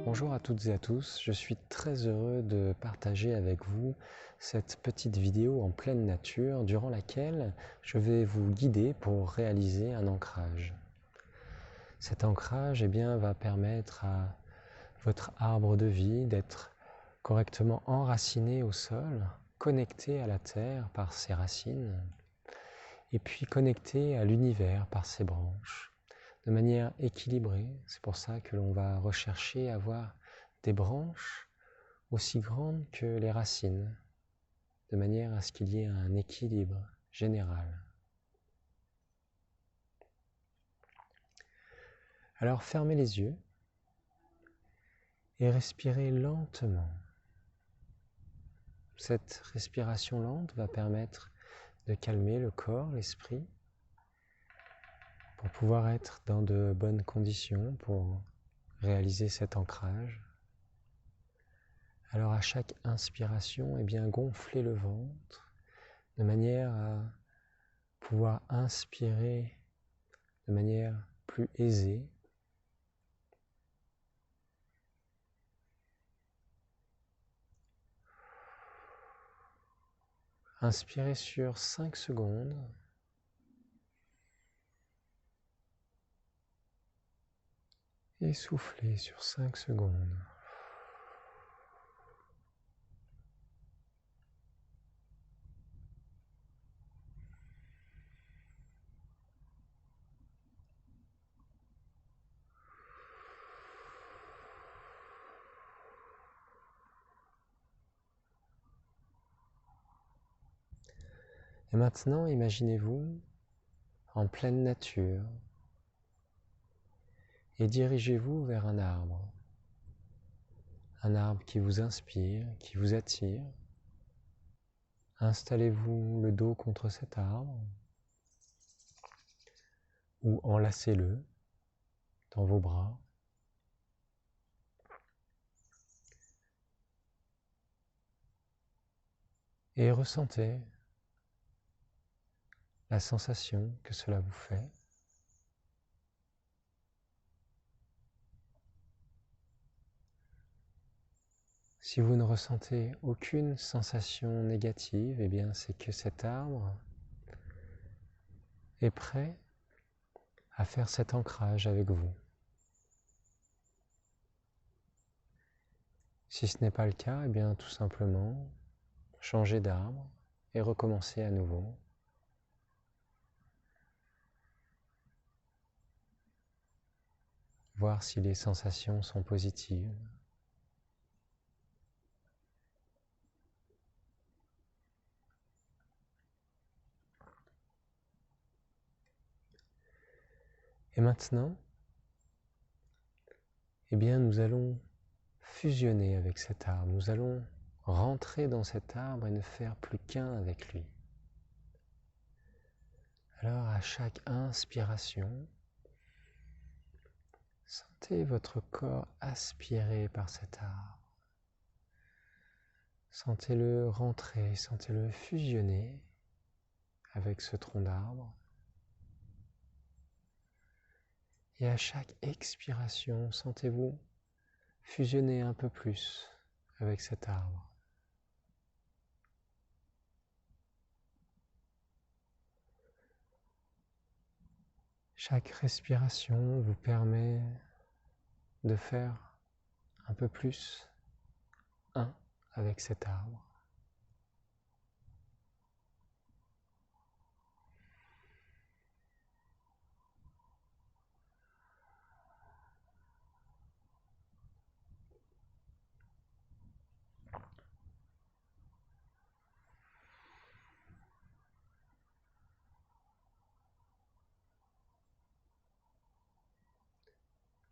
Bonjour à toutes et à tous, je suis très heureux de partager avec vous cette petite vidéo en pleine nature durant laquelle je vais vous guider pour réaliser un ancrage. Cet ancrage va permettre à votre arbre de vie d'être correctement enraciné au sol, connecté à la terre par ses racines et puis connecté à l'univers par ses branches, de manière équilibrée. C'est pour ça que l'on va rechercher à avoir des branches aussi grandes que les racines, de manière à ce qu'il y ait un équilibre général. Alors fermez les yeux et respirez lentement. Cette respiration lente va permettre de calmer le corps, l'esprit, pour pouvoir être dans de bonnes conditions pour réaliser cet ancrage. Alors à chaque inspiration, gonflez le ventre de manière à pouvoir inspirer de manière plus aisée. Inspirez sur 5 secondes. Et soufflez sur 5 secondes. Et maintenant, imaginez-vous en pleine nature et dirigez-vous vers un arbre qui vous inspire, qui vous attire. Installez-vous le dos contre cet arbre ou enlacez-le dans vos bras. Et ressentez la sensation que cela vous fait. Si vous ne ressentez aucune sensation négative, c'est que cet arbre est prêt à faire cet ancrage avec vous. Si ce n'est pas le cas, tout simplement, changez d'arbre et recommencez à nouveau. Voir si les sensations sont positives. Et maintenant, nous allons fusionner avec cet arbre. Nous allons rentrer dans cet arbre et ne faire plus qu'un avec lui. Alors à chaque inspiration, sentez votre corps aspiré par cet arbre. Sentez-le rentrer, sentez-le fusionner avec ce tronc d'arbre. Et à chaque expiration, sentez-vous fusionner un peu plus avec cet arbre. Chaque respiration vous permet de faire un peu plus un avec cet arbre.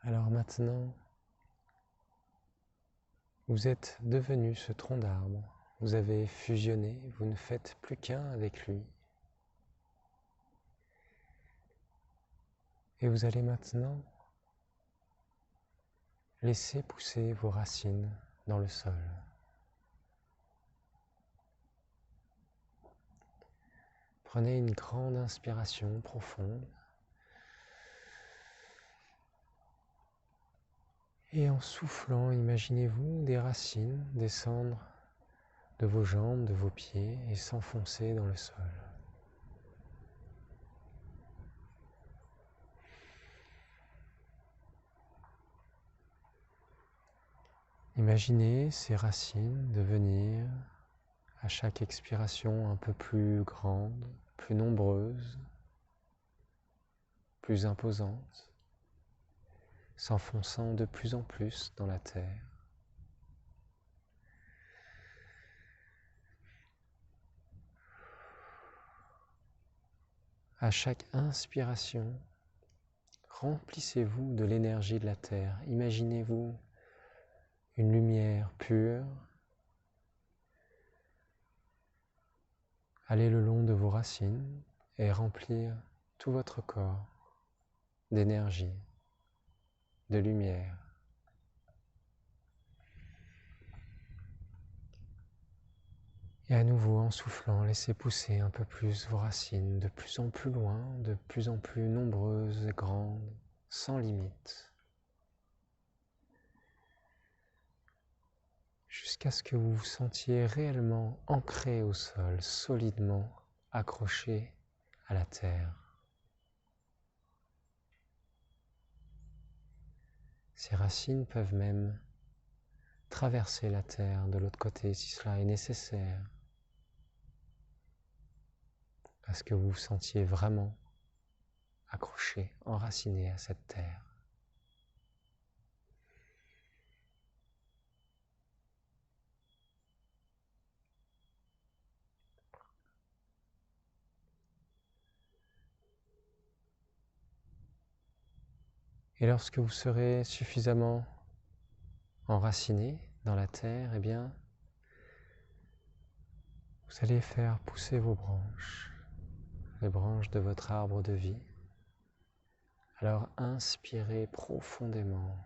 Alors maintenant, vous êtes devenu ce tronc d'arbre, vous avez fusionné, vous ne faites plus qu'un avec lui. Et vous allez maintenant laisser pousser vos racines dans le sol. Prenez une grande inspiration profonde Et en soufflant, imaginez-vous des racines descendre de vos jambes, de vos pieds et s'enfoncer dans le sol. Imaginez ces racines devenir, à chaque expiration, un peu plus grandes, plus nombreuses, plus imposantes, s'enfonçant de plus en plus dans la terre. À chaque inspiration, remplissez-vous de l'énergie de la terre. Imaginez-vous une lumière pure. Allez le long de vos racines et remplir tout votre corps d'énergie, de lumière. Et à nouveau, en soufflant, laissez pousser un peu plus vos racines, de plus en plus loin, de plus en plus nombreuses et grandes, sans limite. Jusqu'à ce que vous vous sentiez réellement ancré au sol, solidement accroché à la terre. Ces racines peuvent même traverser la terre de l'autre côté si cela est nécessaire, à ce que vous vous sentiez vraiment accroché, enraciné à cette terre. Et lorsque vous serez suffisamment enraciné dans la terre, eh bien, vous allez faire pousser vos branches, les branches de votre arbre de vie. Alors inspirez profondément.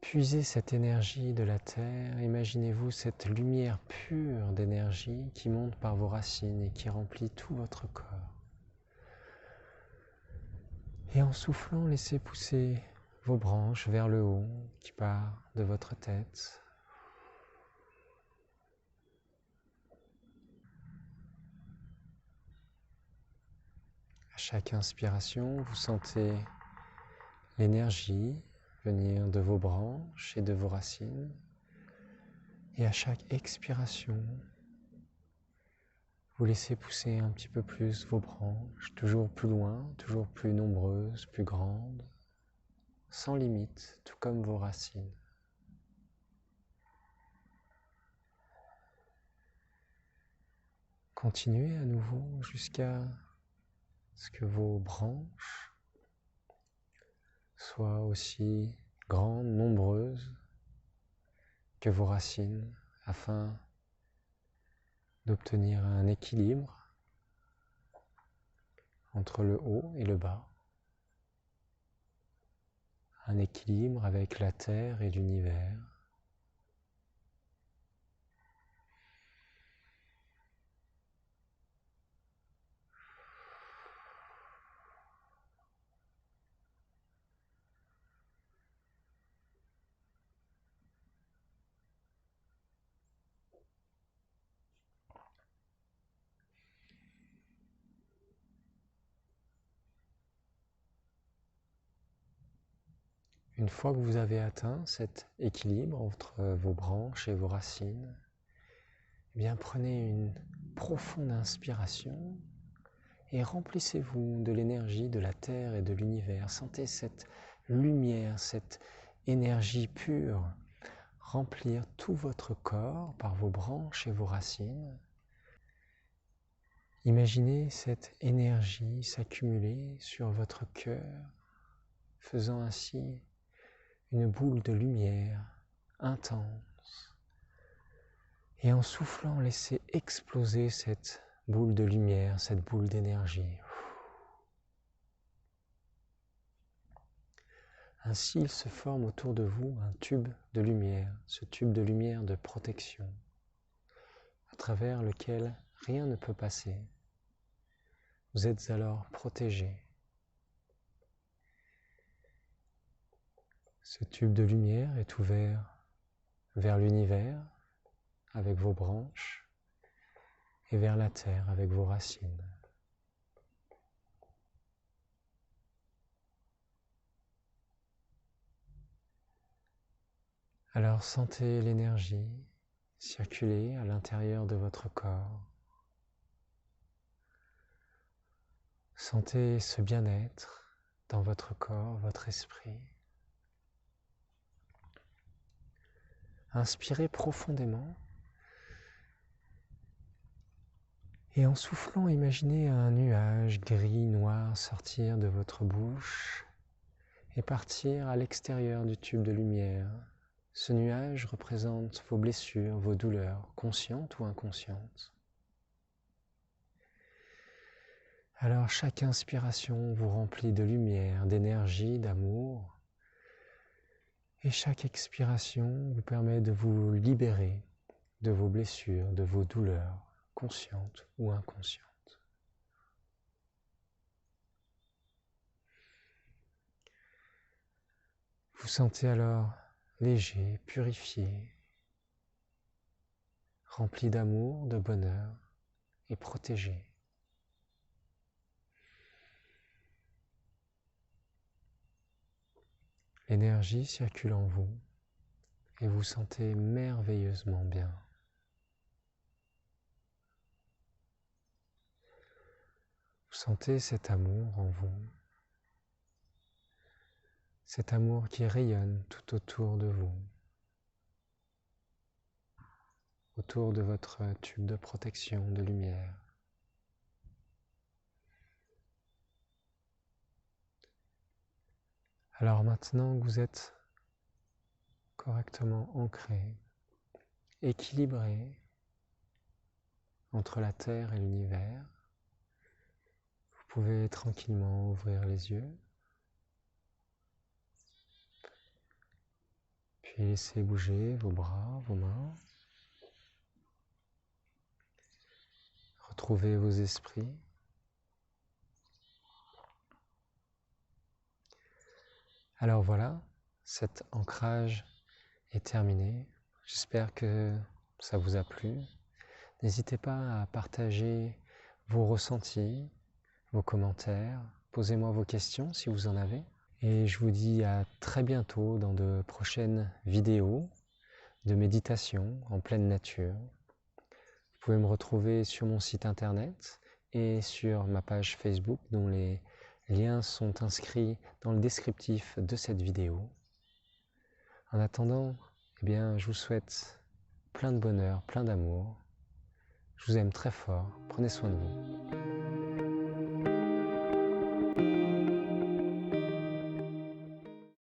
Puisez cette énergie de la terre, imaginez-vous cette lumière pure d'énergie qui monte par vos racines et qui remplit tout votre corps. Et en soufflant, laissez pousser vos branches vers le haut qui part de votre tête. À chaque inspiration, vous sentez l'énergie venir de vos branches et de vos racines. Et à chaque expiration, vous laissez pousser un petit peu plus vos branches, toujours plus loin, toujours plus nombreuses, plus grandes, sans limite, tout comme vos racines. Continuez à nouveau jusqu'à ce que vos branches soient aussi grandes, nombreuses que vos racines, afin d'obtenir un équilibre entre le haut et le bas, un équilibre avec la terre et l'univers. Une fois que vous avez atteint cet équilibre entre vos branches et vos racines, eh bien prenez une profonde inspiration et remplissez-vous de l'énergie de la terre et de l'univers. Sentez cette lumière, cette énergie pure remplir tout votre corps par vos branches et vos racines. Imaginez cette énergie s'accumuler sur votre cœur, faisant ainsi une boule de lumière intense. Et en soufflant, laissez exploser cette boule de lumière, cette boule d'énergie. Ainsi, il se forme autour de vous un tube de lumière, ce tube de lumière de protection, à travers lequel rien ne peut passer. Vous êtes alors protégé. Ce tube de lumière est ouvert vers l'univers avec vos branches et vers la terre avec vos racines. Alors sentez l'énergie circuler à l'intérieur de votre corps. Sentez ce bien-être dans votre corps, votre esprit. Inspirez profondément et en soufflant, imaginez un nuage gris-noir sortir de votre bouche et partir à l'extérieur du tube de lumière. Ce nuage représente vos blessures, vos douleurs, conscientes ou inconscientes. Alors chaque inspiration vous remplit de lumière, d'énergie, d'amour. Et chaque expiration vous permet de vous libérer de vos blessures, de vos douleurs, conscientes ou inconscientes. Vous sentez alors léger, purifié, rempli d'amour, de bonheur et protégé. L'énergie circule en vous et vous sentez merveilleusement bien. Vous sentez cet amour en vous, cet amour qui rayonne tout autour de vous, autour de votre tube de protection de lumière. Alors maintenant que vous êtes correctement ancré, équilibré entre la Terre et l'univers, vous pouvez tranquillement ouvrir les yeux, puis laisser bouger vos bras, vos mains, retrouver vos esprits. Alors voilà, cet ancrage est terminé. J'espère que ça vous a plu. N'hésitez pas à partager vos ressentis, vos commentaires. Posez-moi vos questions si vous en avez. Et je vous dis à très bientôt dans de prochaines vidéos de méditation en pleine nature. Vous pouvez me retrouver sur mon site internet et sur ma page Facebook dont les liens sont inscrits dans le descriptif de cette vidéo. En attendant, je vous souhaite plein de bonheur, plein d'amour. Je vous aime très fort. Prenez soin de vous.